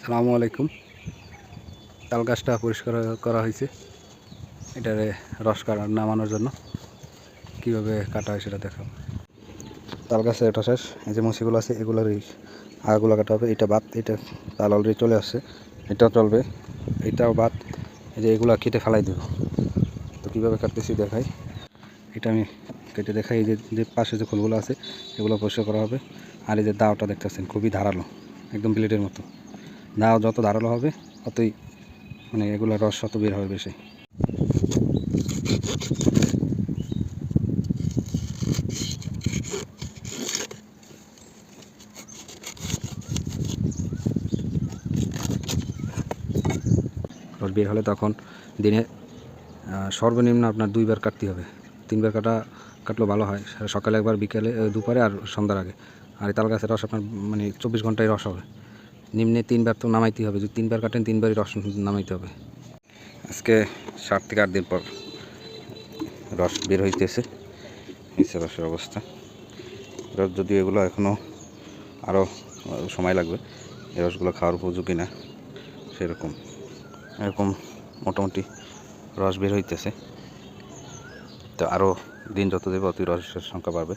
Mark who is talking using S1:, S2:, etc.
S1: আসসালামু আলাইকুম। তাল গাছটা পরিষ্কার করা হয়েছে, এটারে রস নামানোর জন্য। কীভাবে কাটা হয় সেটা দেখাবো। তাল গাছে এটা শেষ, এই যে মুসিগুলো আছে এগুলোর এই আগাগুলো কাটা হবে। এটা বাদ, এটা তাল অলরেডি চলে আসছে, এটাও চলবে, এটাও বাদ। এই যে এগুলো কেটে ফেলাই দেব। তো কীভাবে কাটতেছি দেখাই। এটা আমি কেটে দেখাই। এই যে পাশে যে ফুলগুলো আছে এগুলো পরিষ্কার করা হবে। আর এই যে দাওটা দেখতেছেন খুবই ধারালো, একদম ব্লেডের মতো। দাও যত ধারালো হবে অতই এগুলো রস অত বের হবে বেশি। রস বের হলে তখন দিনে সর্বনিম্ন আপনার 2 বার কাটতে হবে। 3 বার কাটলেও ভালো হয়। সকালে একবার, বিকেলে, দুপুরে আর সন্ধ্যার আগে। আর এই তাল গাছের রস আপনার 24 ঘন্টায় রস হবে। নিম্নে 3 বার তো নামাইতেই হবে। যদি 3 বার কাটেন 3 বারই রস নামাইতে হবে। আজকে 7 থেকে 8 দিন পর রস বের হইতেছে। রসের অবস্থা, রস যদিও এগুলো এখনও আরও সময় লাগবে, এই রসগুলো খাওয়ার উপযোগী না সেরকম। এরকম মোটামুটি রস বের হইতেছে। তো আরও দিন যত দেবে অতই রসের সংখ্যা বাড়বে।